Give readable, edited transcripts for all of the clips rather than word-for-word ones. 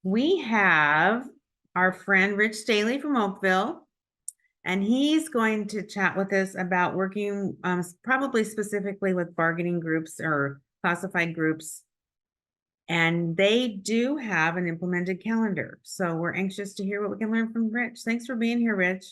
We have our friend Rich Staley from Oakville, and he's going to chat with us about working probably specifically with bargaining groups or classified groups. And they do have an implemented calendar. So we're anxious to hear what we can learn from Rich. Thanks for being here, Rich.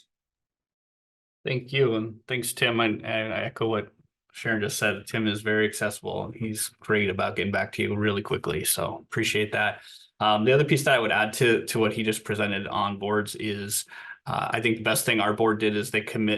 Thank you. And thanks, Tim. I echo what Sharon just said. Tim is very accessible and he's great about getting back to you really quickly. So appreciate that. The other piece that I would add to what he just presented on boards is I think the best thing our board did is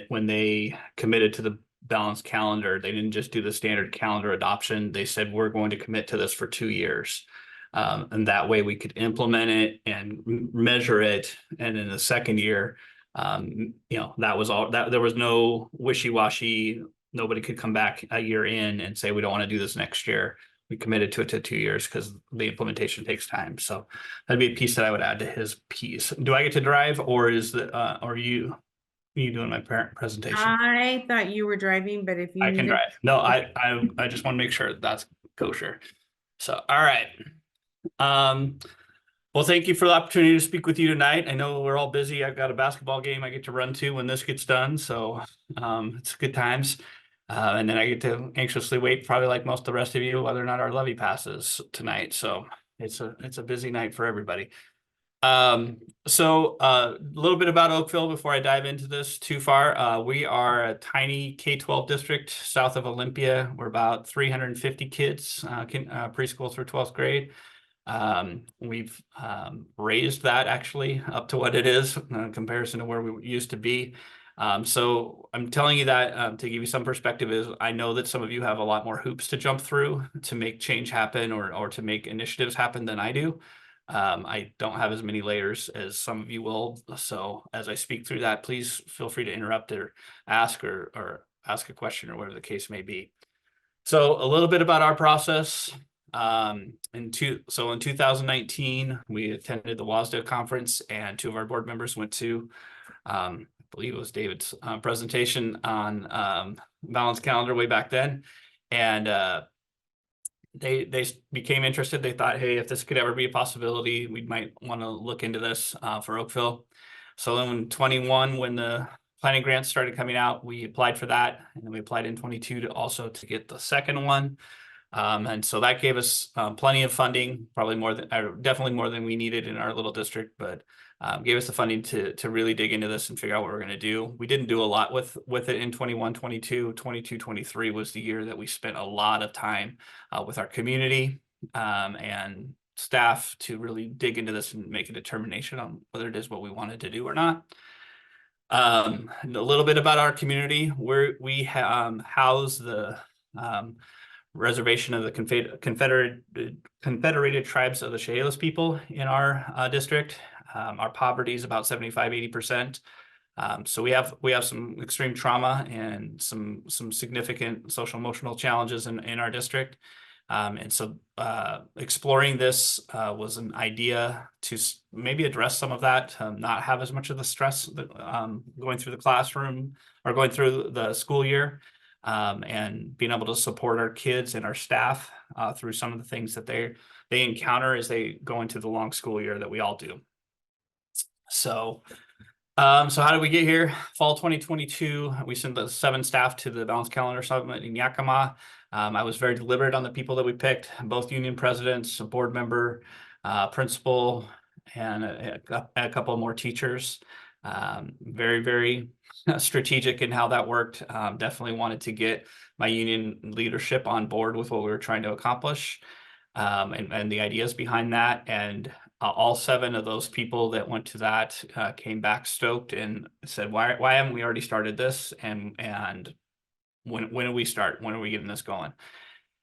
when they committed to the balanced calendar, they didn't just do the standard calendar adoption. They said, we're going to commit to this for 2 years. And that way we could implement it and measure it. And in the second year, that was all that there was no wishy-washy. Nobody could come back a year in and say, we don't want to do this next year. We committed to it to 2 years because the implementation takes time. So that'd be a piece that I would add to his piece. Do I get to drive or are you doing my parent presentation? I thought you were driving, but if you I can needed, drive. No, I just want to make sure that's kosher. So, all right. Um, Well, thank you for the opportunity to speak with you tonight. I know we're all busy. I've got a basketball game I get to run to when this gets done, so it's good times. And then I get to anxiously wait, probably like most of the rest of you, whether or not our levy passes tonight. So it's a busy night for everybody. A little bit about Oakville before I dive into this too far. We are a tiny K-12 district south of Olympia. We're about 350 kids, preschool through 12th grade. We've raised that actually up to what it is in comparison to where we used to be. So I'm telling you that to give you some perspective is I know that some of you have a lot more hoops to jump through to make change happen or to make initiatives happen than I do. I don't have as many layers as some of you will. So as I speak through that, please feel free to interrupt or ask a question or whatever the case may be. So a little bit about our process. In 2019, we attended the WASDA conference, and two of our board members went to, I believe it was David's presentation on balanced calendar way back then, and they became interested. They thought, hey, if this could ever be a possibility, we might want to look into this for Oakville. So then in 21, when the planning grants started coming out, we applied for that, and then we applied in 22 to also to get the second one. And so that gave us plenty of funding, probably definitely more than we needed in our little district, but gave us the funding to really dig into this and figure out what we're going to do. We didn't do a lot with it in 21, 22, 22, 23 was the year that we spent a lot of time with our community and staff to really dig into this and make a determination on whether it is what we wanted to do or not. A little bit about our community. We house the reservation of the Confederated Tribes of the Chehalis people in our district. Our poverty is about 75–80%. So we have some extreme trauma and some significant social emotional challenges in our district. And so exploring this was an idea to maybe address some of that, not have as much of the stress that, going through the classroom or going through the school year. And being able to support our kids and our staff through some of the things that they encounter as they go into the long school year that we all do. So how did we get here? Fall 2022, we sent the 7 staff to the Balanced Calendar Summit in Yakima. I was very deliberate on the people that we picked, both union presidents, a board member, principal, and a couple more teachers. Very, very strategic in how that worked. Definitely wanted to get my union leadership on board with what we were trying to accomplish, and the ideas behind that. And all 7 of those people that went to that came back stoked and said, why haven't we already started this? And when do we start? When are we getting this going?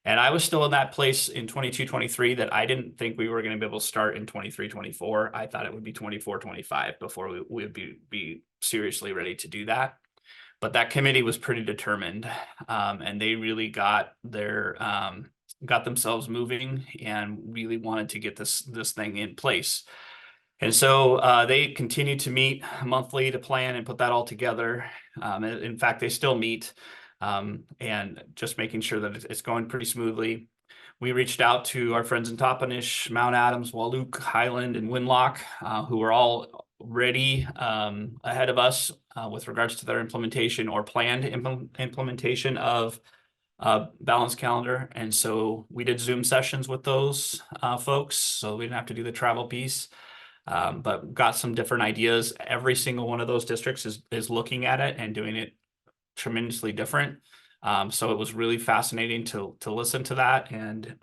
And I was still in that place in 22, 23 that I didn't think we were going to be able to start in 23, 24. I thought it would be 24, 25 before we would be seriously ready to do that. But that committee was pretty determined, and they really got themselves moving and really wanted to get this thing in place. And so they continue to meet monthly to plan and put that all together. In fact, they still meet and just making sure that it's going pretty smoothly. we reached out to our friends in Toppenish, Mount Adams, Walook, Highland, and Winlock, who were all ready ahead of us with regards to their implementation or planned implementation of balanced calendar. And so we did Zoom sessions with those folks, so we didn't have to do the travel piece. But got some different ideas. Every single one of those districts is looking at it and doing it tremendously different. So it was really fascinating to listen to that and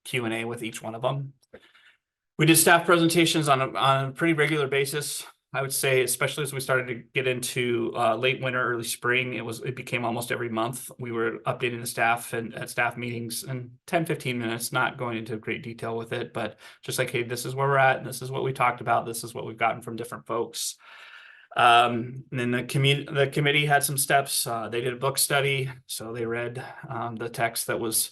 Q&A with each one of them. We did staff presentations on a pretty regular basis. I would say, especially as we started to get into late winter, early spring, it became almost every month. We were updating the staff and at staff meetings in 10, 15 minutes, not going into great detail with it, but just like, hey, this is where we're at. And this is what we talked about. This is what we've gotten from different folks. And then the committee had some steps. They did a book study. So they read the text that was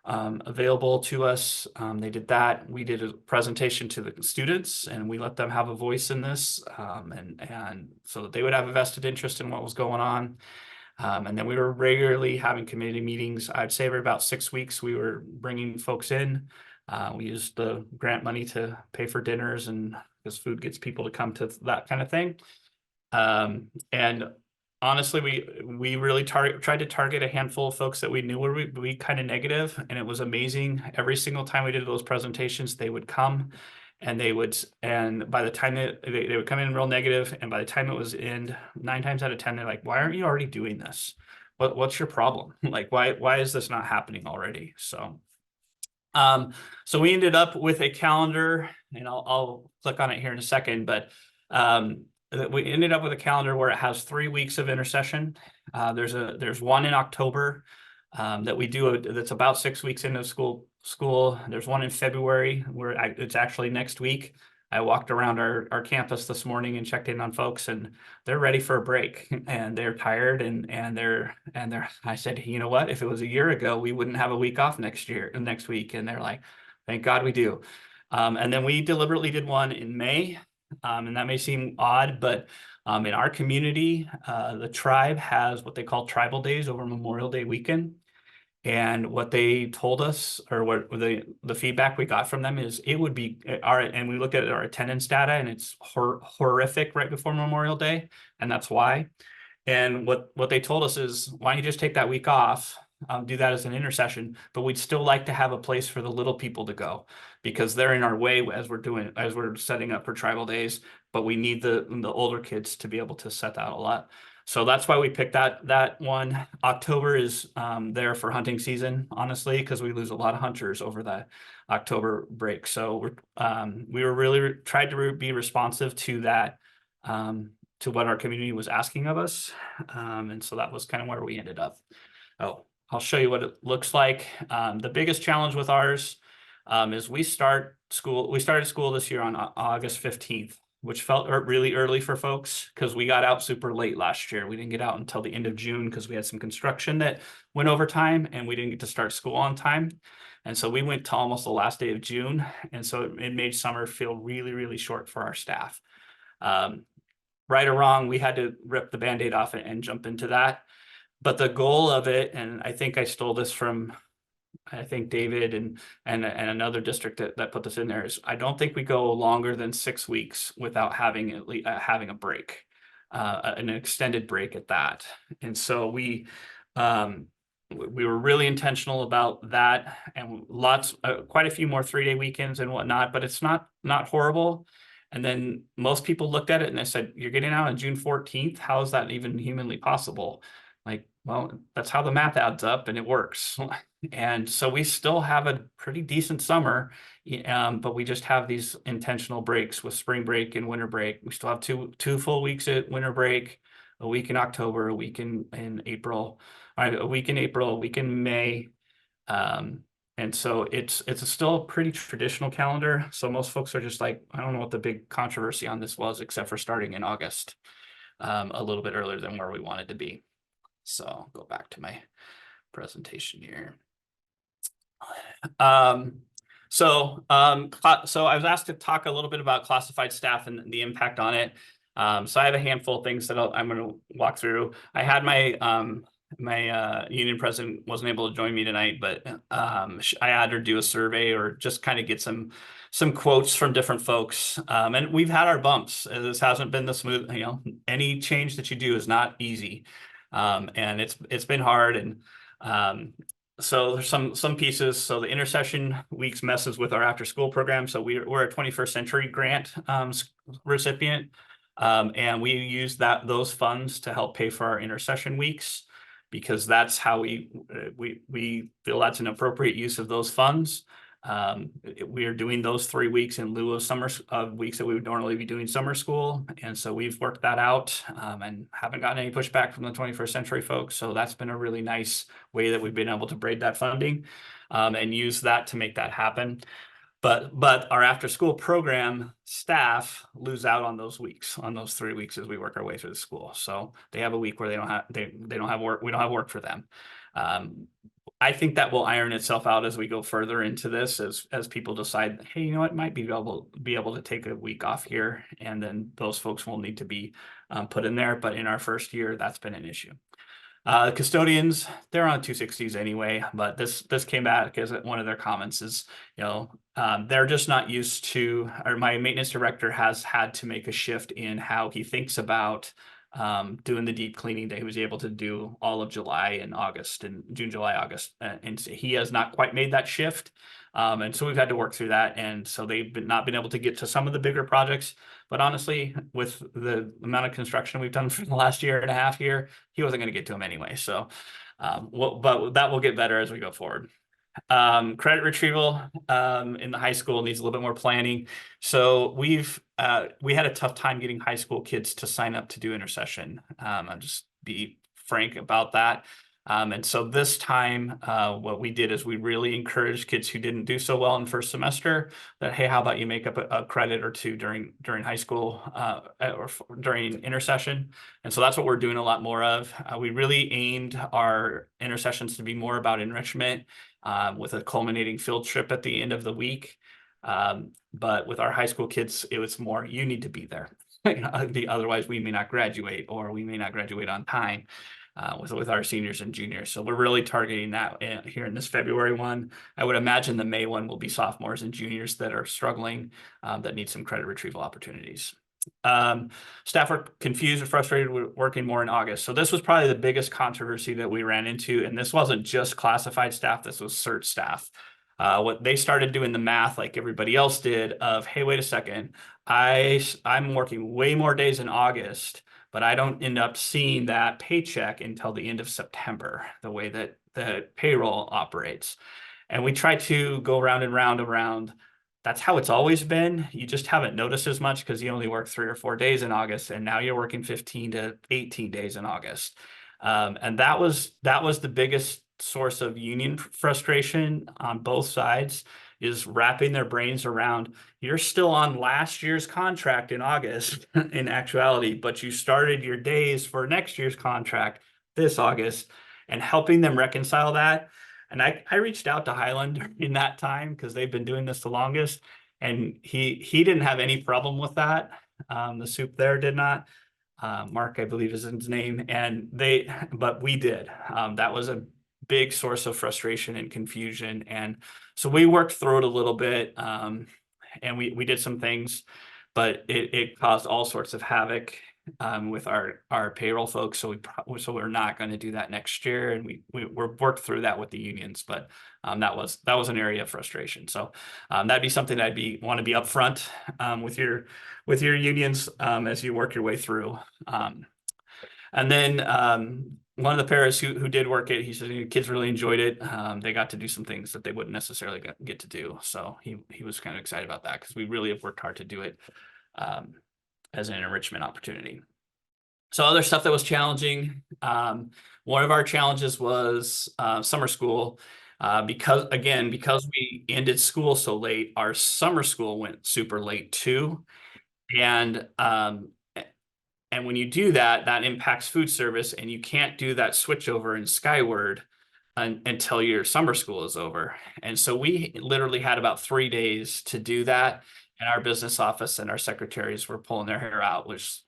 available to us. They did that. We did a presentation to the students and we let them have a voice in this and so that they would have a vested interest in what was going on. And then we were regularly having committee meetings. I'd say every about 6 weeks, we were bringing folks in. We used the grant money to pay for dinners and because food gets people to come to that kind of thing. And honestly, we really tried to target a handful of folks that we knew would be kind of negative, and it was amazing. Every single time we did those presentations, they would come and by the time they would come in real negative, and by the time it was in 9 times out of 10, they're like, why aren't you already doing this? What's your problem? Like, why is this not happening already? So we ended up with a calendar, and I'll click on it here in a second, but we ended up with a calendar where it has 3 weeks of intercession. There's one in October that we do that's about 6 weeks into school. There's one in February where it's actually next week. I walked around our campus this morning and checked in on folks, and they're ready for a break, and they're tired, and they're. I said, you know what? If it was a year ago, we wouldn't have a week off next week, and they're like, thank God we do. And then we deliberately did one in May. And that may seem odd, but in our community, the tribe has what they call tribal days over Memorial Day weekend. And what they told us, or what the feedback we got from them is it would be and we looked at our attendance data and it's horrific right before Memorial Day. And that's why. And what they told us is, why don't you just take that week off, do that as an intercession, but we'd still like to have a place for the little people to go because they're in our way as we're setting up for tribal days, but we need the older kids to be able to set that a lot. So that's why we picked that one. October is there for hunting season, honestly, because we lose a lot of hunters over the October break. So we were really tried to be responsive to that, to what our community was asking of us. And so that was kind of where we ended up. Oh, I'll show you what it looks like. The biggest challenge with ours is we started school this year on August 15th, which felt really early for folks because we got out super late last year. We didn't get out until the end of June because we had some construction that went over time and we didn't get to start school on time. And so we went to almost the last day of June. And so it made summer feel really, really short for our staff. Right or wrong, we had to rip the Band-Aid off and jump into that. But the goal of it, and I think I stole this from, I think David and another district that put this in there, is I don't think we go longer than 6 weeks without having at least having a break, an extended break at that. And so we were really intentional about that, and quite a few more 3-day weekends and whatnot. But it's not horrible. And then most people looked at it and they said, "You're getting out on June 14th. How is that even humanly possible?" Like, well, that's how the math adds up and it works. And so we still have a pretty decent summer, but we just have these intentional breaks with spring break and winter break. We still have two full weeks at winter break, a week in October, a week in April, a week in April, a week in May. And so it's still a pretty traditional calendar. So most folks are just like, I don't know what the big controversy on this was, except for starting in August, a little bit earlier than where we wanted to be. So I'll go back to my presentation here. So I was asked to talk a little bit about classified staff and the impact on it. So I have a handful of things that I'm going to walk through. I had my my union president wasn't able to join me tonight, but I had her do a survey or just kind of get some quotes from different folks. And we've had our bumps. This hasn't been the smooth, any change that you do is not easy. And it's been hard. And so there's some pieces. So the intercession weeks messes with our after school program. So we're a 21st century grant recipient. And we use those funds to help pay for our intercession weeks, because that's how we feel that's an appropriate use of those funds. We are doing those 3 weeks in lieu of weeks that we would normally be doing summer school. And so we've worked that out and haven't gotten any pushback from the 21st century folks. So that's been a really nice way that we've been able to braid that funding and use that to make that happen. But our after school program staff lose out on those weeks, on those 3 weeks as we work our way through the school. So they have a week where they don't have work. We don't have work for them. I think that will iron itself out as we go further into this, as people decide, hey, you know what, might be able to take a week off here, and then those folks will need to be put in there. But in our first year, that's been an issue. Custodians, they're on 260s anyway, but this came back as one of their comments is, they're just not used to, or my maintenance director has had to make a shift in how he thinks about doing the deep cleaning that he was able to do all of July and August, and June, July, August. And he has not quite made that shift. And so we've had to work through that. And so they've not been able to get to some of the bigger projects. But honestly, with the amount of construction we've done for the last year and a half here, he wasn't going to get to them anyway. So, but that will get better as we go forward. Credit retrieval in the high school needs a little bit more planning. So we had a tough time getting high school kids to sign up to do intercession. I'll just be frank about that. And so this time, what we did is we really encouraged kids who didn't do so well in first semester that, hey, how about you make up a credit or two during high school or during intercession. And so that's what we're doing a lot more of. We really aimed our intercessions to be more about enrichment with a culminating field trip at the end of the week. But with our high school kids, it was more, you need to be there. Otherwise, we may not graduate, or we may not graduate on time. With our seniors and juniors. So we're really targeting that here in this February one. I would imagine the May one will be sophomores and juniors that are struggling, that need some credit retrieval opportunities. Staff are confused and frustrated with working more in August. So this was probably the biggest controversy that we ran into. And this wasn't just classified staff, this was cert staff. What they started doing the math like everybody else did of, hey, wait a second, I'm working way more days in August, but I don't end up seeing that paycheck until the end of September, the way that the payroll operates. And we try to go round and round around. That's how it's always been. You just haven't noticed as much because you only work 3 or 4 days in August, and now you're working 15 to 18 days in August. And that was the biggest source of union frustration on both sides, is wrapping their brains around, you're still on last year's contract in August in actuality, but you started your days for next year's contract this August, and helping them reconcile that. And I reached out to Highland in that time because they've been doing this the longest, and he didn't have any problem with that. The soup there did not. Mark, I believe is his name, but we did. That was a big source of frustration and confusion. And so we worked through it a little bit, and we did some things, but it caused all sorts of havoc with our payroll folks. So we're not going to do that next year. And we're worked through that with the unions, but that was an area of frustration. So that'd be something that want to be upfront with your unions as you work your way through. And then one of the paras who did work it, he said kids really enjoyed it. They got to do some things that they wouldn't necessarily get to do. So he was kind of excited about that, because we really have worked hard to do it as an enrichment opportunity. So other stuff that was challenging. One of our challenges was summer school. Because we ended school so late, our summer school went super late too. And when you do that, that impacts food service, and you can't do that switch over in Skyward until your summer school is over. And so we literally had about 3 days to do that. And our business office and our secretaries were pulling their hair out with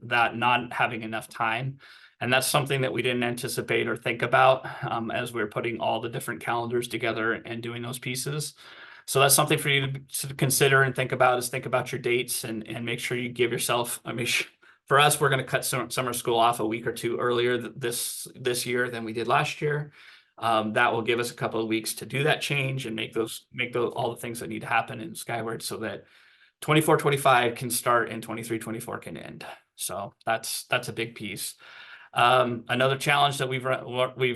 that not having enough time. And that's something that we didn't anticipate or think about as we were putting all the different calendars together and doing those pieces. So that's something for you to consider and think about, is think about your dates and make sure you give yourself, I mean, for us, we're going to cut summer school off a week or two earlier this year than we did last year. That will give us a couple of weeks to do that change and make those all the things that need to happen in Skyward, so that 24-25 can start and 23-24 can end. So that's a big piece. Another challenge that we've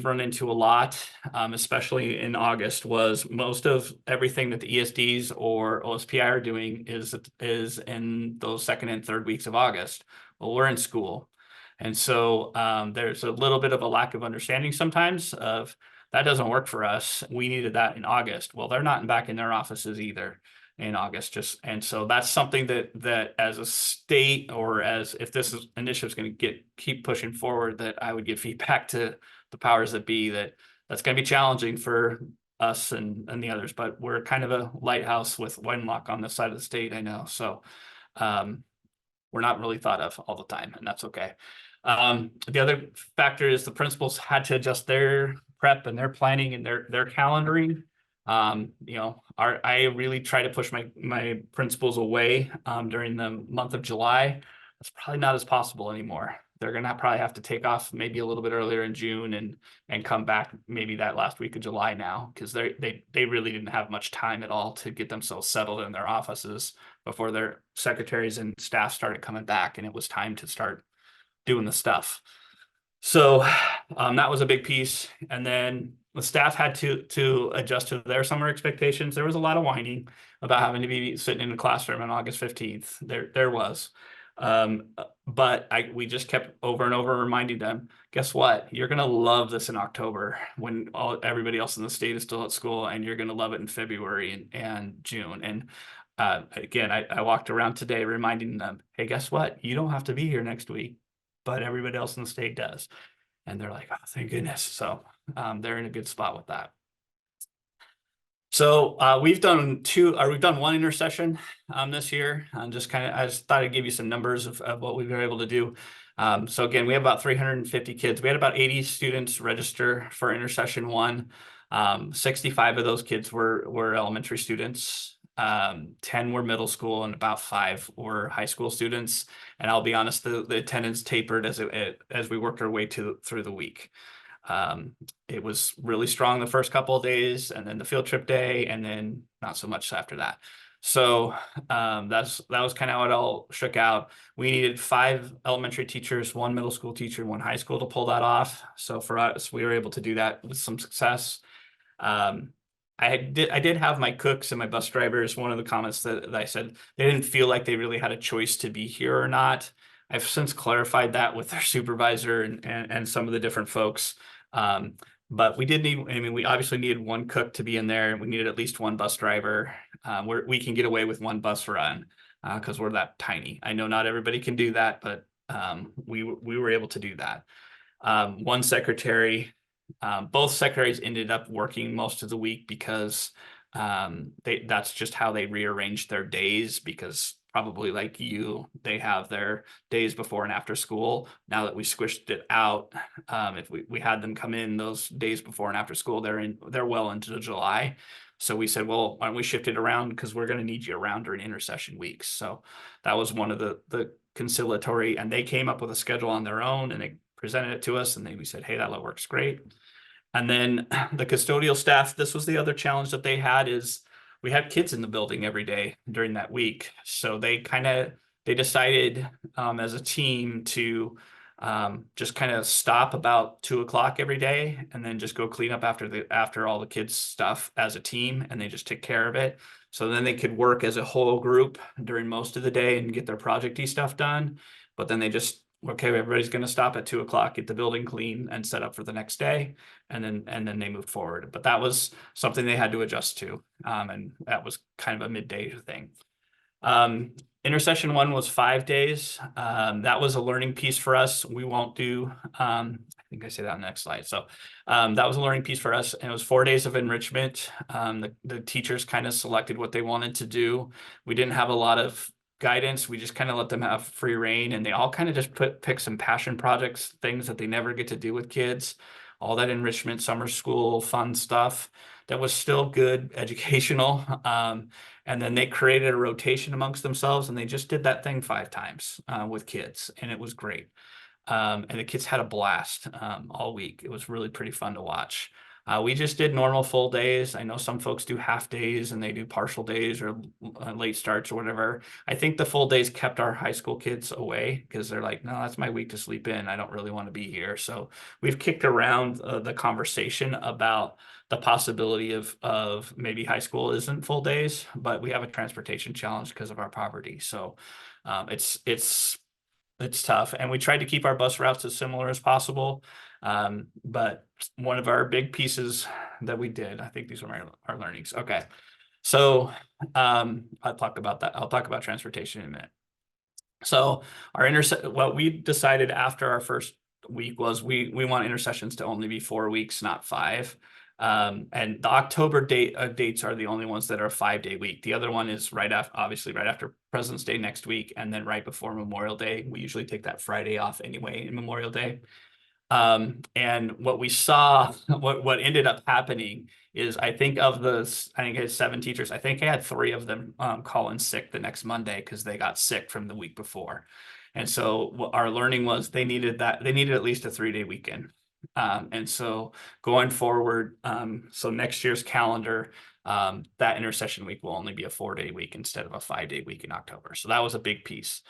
run into a lot, especially in August, was most of everything that the ESDs or OSPI are doing is in those second and third weeks of August. Well, we're in school. And so there's a little bit of a lack of understanding sometimes of that doesn't work for us. We needed that in August. Well, they're not back in their offices either in August. And so that's something that as a state, or as if this initiative is going to keep pushing forward, that I would give feedback to the powers that be, that's going to be challenging for us and the others. But we're kind of a lighthouse with Wenlock on this side of the state, I know. So we're not really thought of all the time, and that's okay. The other factor is the principals had to adjust their prep and their planning and their calendaring. I really try to push my principals away during the month of July. That's probably not as possible anymore. They're gonna probably have to take off maybe a little bit earlier in June and come back maybe that last week of July now, because they really didn't have much time at all to get themselves settled in their offices before their secretaries and staff started coming back, and it was time to start doing the stuff. So that was a big piece. And then the staff had to adjust to their summer expectations. There was a lot of whining about having to be sitting in a classroom on August 15th. There was. But we just kept over and over reminding them, guess what? You're going to love this in October when everybody else in the state is still at school, and you're going to love it in February and June. And again, I walked around today reminding them, hey, guess what? You don't have to be here next week, but everybody else in the state does. And they're like, oh, thank goodness. So they're in a good spot with that. So we've done one intercession this year. I just thought I'd give you some numbers of what we've been able to do. So again, we have about 350 kids. We had about 80 students register for intercession 1. 65 of those kids were elementary students. 10 were middle school, and about 5 were high school students. And I'll be honest, the attendance tapered as we worked our way through the week. It was really strong the first couple of days, and then the field trip day, and then not so much after that. So that was kind of how it all shook out. We needed 5 elementary teachers, 1 middle school teacher, 1 high school to pull that off. So for us, we were able to do that with some success. I did have my cooks and my bus drivers. One of the comments that I said, they didn't feel like they really had a choice to be here or not. I've since clarified that with their supervisor and some of the different folks. But we did need, we obviously needed 1 cook to be in there, and we needed at least 1 bus driver. We can get away with 1 bus run because we're that tiny. I know not everybody can do that, but we were able to do that. 1 secretary. Both secretaries ended up working most of the week because that's just how they rearranged their days, because probably like you, they have their days before and after school. Now that we squished it out, if we had them come in those days before and after school, they're well into July. So we said, well, why don't we shift it around, because we're going to need you around during intercession weeks. So that was one of the conciliatory, and they came up with a schedule on their own, and they presented it to us, and then we said, hey, that works great. And then the custodial staff, this was the other challenge that they had, is we had kids in the building every day during that week. So they decided as a team to just kind of stop about 2 o'clock every day, and then just go clean up after all the kids' stuff as a team, and they just take care of it. So then they could work as a whole group during most of the day and get their projecty stuff done. But then they just, okay, everybody's going to stop at 2 o'clock, get the building clean and set up for the next day. And then they move forward. But that was something they had to adjust to. And that was kind of a midday thing. Intercession 1 was 5 days. That was a learning piece for us. We won't do, I think I say that on the next slide. So that was a learning piece for us. And it was 4 days of enrichment. The teachers kind of selected what they wanted to do. We didn't have a lot of guidance. We just kind of let them have free reign, and they all kind of just pick some passion projects, things that they never get to do with kids, all that enrichment, summer school, fun stuff that was still good educational. And then they created a rotation amongst themselves, and they just did that thing 5 times with kids, and it was great. And the kids had a blast all week. It was really pretty fun to watch. We just did normal full days. I know some folks do half days and they do partial days or late starts or whatever. I think the full days kept our high school kids away because they're like, no, that's my week to sleep in. I don't really want to be here. So we've kicked around the conversation about the possibility of maybe high school isn't full days, but we have a transportation challenge because of our poverty. So it's tough, and we tried to keep our bus routes as similar as possible. But one of our big pieces that we did, I think these are our learnings. Okay. So I'll talk about that. I'll talk about transportation in a minute. So what we decided after our first week was we want intercessions to only be 4 weeks, not 5. And the October dates are the only ones that are a 5-day week. The other one is obviously right after President's Day next week, and then right before Memorial Day. We usually take that Friday off anyway in Memorial Day. And what we saw, what ended up happening is I think I had 7 teachers. I think I had 3 of them call in sick the next Monday because they got sick from the week before. And so what our learning was they needed at least a 3-day weekend. And so going forward, so next year's calendar, that intercession week will only be a 4-day week instead of a 5-day week in October. So that was a big piece.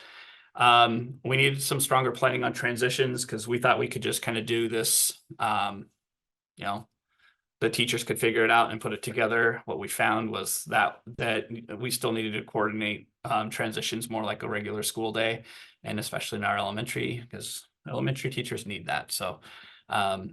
We needed some stronger planning on transitions because we thought we could just kind of do this, the teachers could figure it out and put it together. What we found was that we still needed to coordinate transitions more like a regular school day, and especially in our elementary, because elementary teachers need that. So that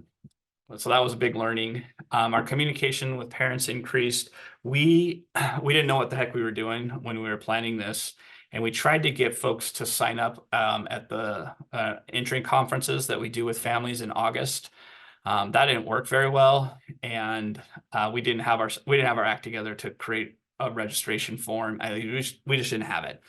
was a big learning. Our communication with parents increased. We didn't know what the heck we were doing when we were planning this. And we tried to get folks to sign up at the entering conferences that we do with families in August. That didn't work very well, and we didn't have our act together to create a registration form. We just didn't have it,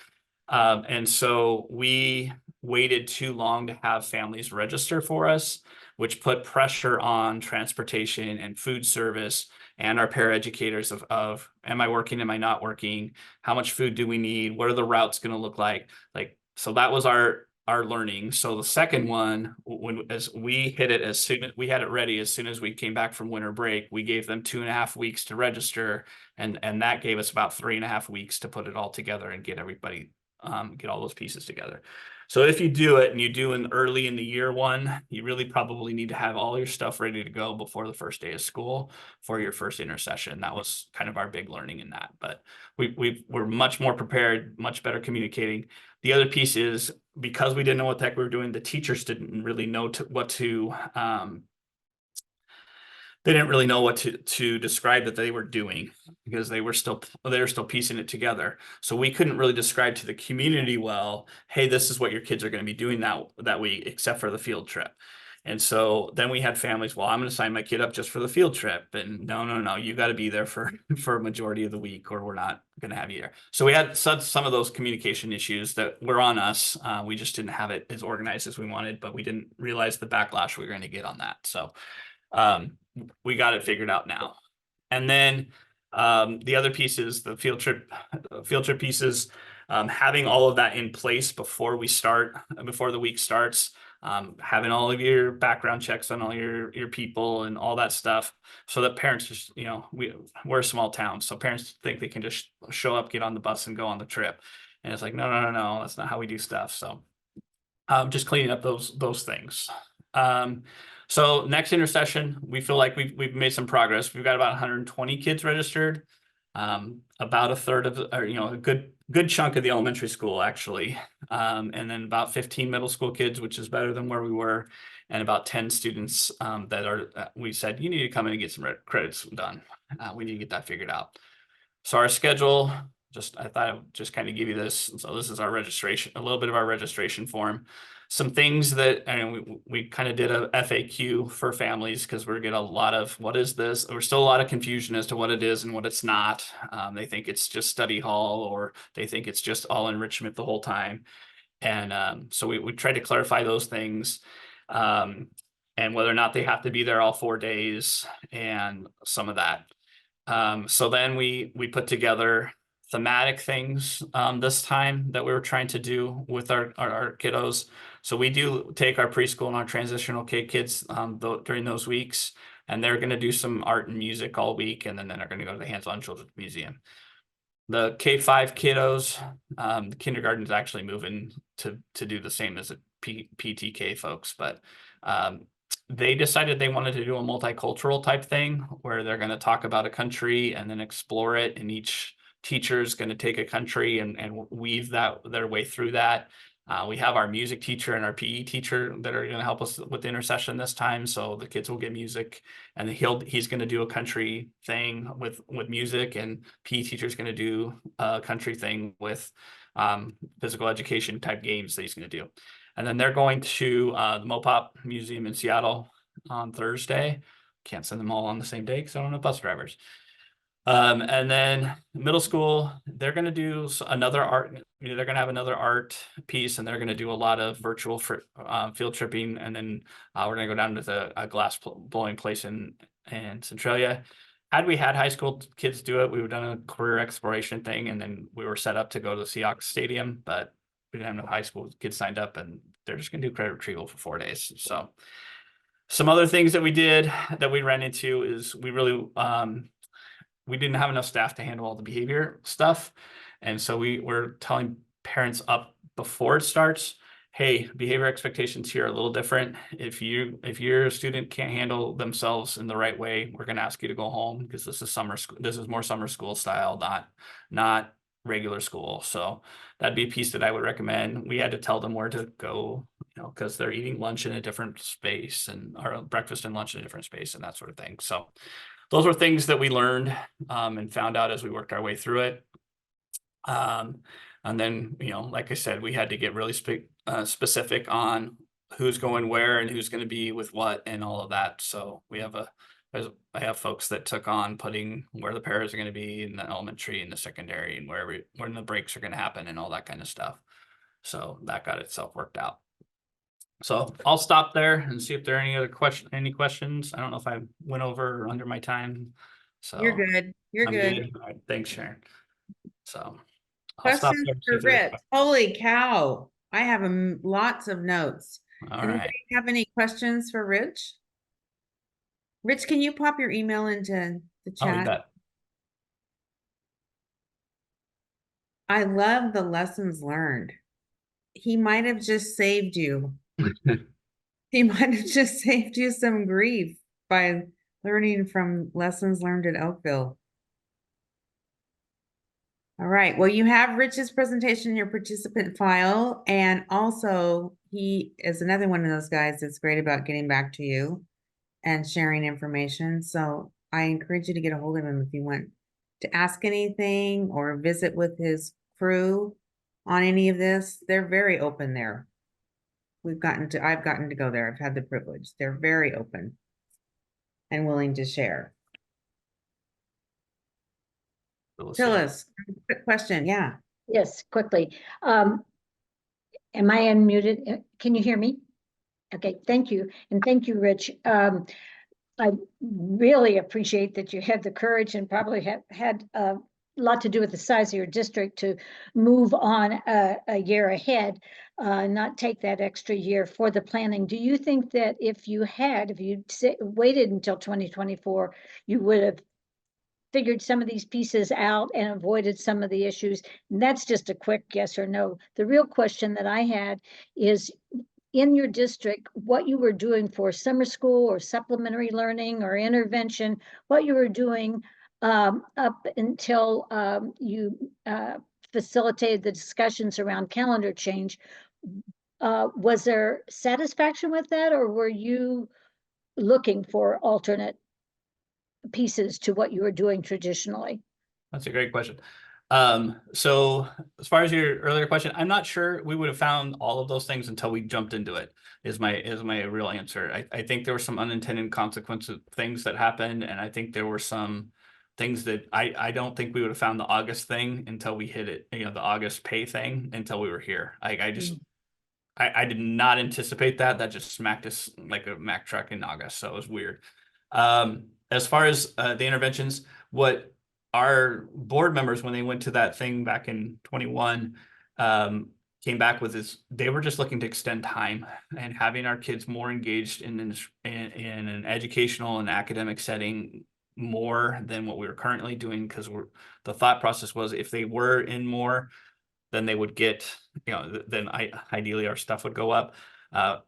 and so we waited too long to have families register for us, which put pressure on transportation and food service and our paraeducators of am I working, am I not working, how much food do we need, what are the routes going to look like, so that was our learning. So the second one, as we hit it as soon as we had it ready, as soon as we came back from winter break, we gave them 2.5 weeks to register, and that gave us about 3.5 weeks to put it all together and get everybody get all those pieces together. So if you do it and you do an early in the year one, you really probably need to have all your stuff ready to go before the first day of school for your first intercession. That was kind of our big learning in that, but we're much more prepared, much better communicating. The other piece is because we didn't know what the heck we were doing, the teachers didn't really know what to they didn't really know what to describe that they were doing because they were still piecing it together. So we couldn't really describe to the community, well, hey, this is what your kids are going to be doing that week, except for the field trip. And so then we had families, well, I'm going to sign my kid up just for the field trip. And no, you got to be there for a majority of the week or we're not going to have you there. So we had some of those communication issues that were on us. We just didn't have it as organized as we wanted, but we didn't realize the backlash we were going to get on that. So we got it figured out now. And then the other piece is the field trip pieces, having all of that in place before the week starts, having all of your background checks on all your people and all that stuff, so that parents just, we're a small town, so parents think they can just show up, get on the bus and go on the trip. And it's like, no, that's not how we do stuff. So just cleaning up those things. So next intercession, we feel like we've made some progress. We've got about 120 kids registered, about a third of, or a good chunk of the elementary school actually, and then about 15 middle school kids, which is better than where we were, and about 10 students we said you need to come in and get some credits done. We need to get that figured out. So our schedule, I thought I would just kind of give you this. So this is our registration, a little bit of our registration form. some things that, and we kind of did a FAQ for families because we're getting a lot of, what is this? There's still a lot of confusion as to what it is and what it's not. They think it's just study hall, or they think it's just all enrichment the whole time. And so we tried to clarify those things, and whether or not they have to be there all 4 days and some of that. So then we put together thematic things this time that we were trying to do with our kiddos. So we do take our preschool and our transitional K kids during those weeks, and they're going to do some art and music all week, and then they're going to go to the Hands-On Children's Museum. The K-5 kiddos, the kindergarten is actually moving to do the same as the PTK folks, but they decided they wanted to do a multicultural type thing where they're going to talk about a country and then explore it, and each teacher is going to take a country and weave their way through that. We have our music teacher and our PE teacher that are going to help us with the intercession this time. So the kids will get music, and he's going to do a country thing with music, and PE teacher is going to do a country thing with physical education type games that he's going to do. And then they're going to the Mopop Museum in Seattle on Thursday. Can't send them all on the same day because I don't have bus drivers. And then middle school, they're going to do another art. They're going to have another art piece, and they're going to do a lot of virtual field tripping. And then we're going to go down to a glass blowing place in Centralia. Had we had high school kids do it, we would have done a career exploration thing, and then we were set up to go to the Seahawks Stadium, but we didn't have no high school kids signed up, and they're just going to do credit retrieval for 4 days. So some other things that we did that we ran into is we really we didn't have enough staff to handle all the behavior stuff. And so we're telling parents up before it starts, hey, behavior expectations here are a little different. If your student can't handle themselves in the right way, we're going to ask you to go home, because this is summer school. This is more summer school style, not regular school. So that'd be a piece that I would recommend. We had to tell them where to go, because they're eating lunch in a different space, or breakfast and lunch in a different space, and that sort of thing. So those were things that we learned and found out as we worked our way through it. And then, like I said, we had to get really specific on who's going where and who's going to be with what and all of that. So I have folks that took on putting where the pairs are going to be in the elementary and the secondary, and when the breaks are going to happen and all that kind of stuff. So that got itself worked out. So I'll stop there and see if there are any questions. I don't know if I went over or under my time. So You're good. You're I'm good. All right, thanks, Sharon. So I'll stop Questions there and see for if there's Rich? Holy cow. I have lots of notes. all Anybody right. have any questions for Rich? Rich, can you pop your email into the Oh, you chat? bet. I love the lessons learned. He might have just saved you. He might have just saved you some grief by learning from lessons learned at Oakville. All right. Well, you have Rich's presentation in your participant file, and also he is another one of those guys that's great about getting back to you and sharing information. So I encourage you to get a hold of him if you want to ask anything or visit with his crew on any of this. They're very open there. I've gotten to go there. I've had the privilege. They're very open and willing to share. Phyllis, quick question. Yeah. Yes, quickly. Am I unmuted? Can you hear me? Okay, thank you. And thank you, Rich. I really appreciate that you had the courage, and probably have had a lot to do with the size of your district, to move on a year ahead, not take that extra year for the planning. Do you think that if you waited until 2024, you would have figured some of these pieces out and avoided some of the issues? And that's just a quick yes or no. The real question that I had is, in your district, what you were doing for summer school or supplementary learning or intervention, what you were doing up until you facilitated the discussions around calendar change. Was there satisfaction with that, or were you looking for alternate pieces to what you were doing traditionally? That's a great question. So as far as your earlier question, I'm not sure we would have found all of those things until we jumped into it, is my real answer. I think there were some unintended consequences, things that happened, and I think there were some things that I don't think we would have found the August thing until we hit it, the August pay thing until we were here. I did not anticipate that. That just smacked us like a Mack truck in August. So it was weird. As far as the interventions, what our board members, when they went to that thing back in 21, came back with is they were just looking to extend time and having our kids more engaged in an educational and academic setting more than what we were currently doing, because the thought process was if they were in more, then they would get, then ideally our stuff would go up.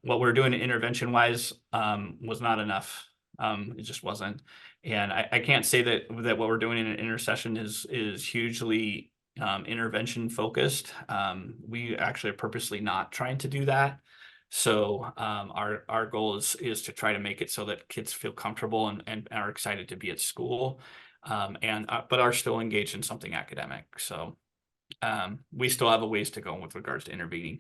What we're doing intervention wise was not enough. It just wasn't. And I can't say that what we're doing in an intercession is hugely intervention focused. We actually are purposely not trying to do that. So our goal is to try to make it so that kids feel comfortable and are excited to be at school, but are still engaged in something academic. So we still have a ways to go with regards to intervening.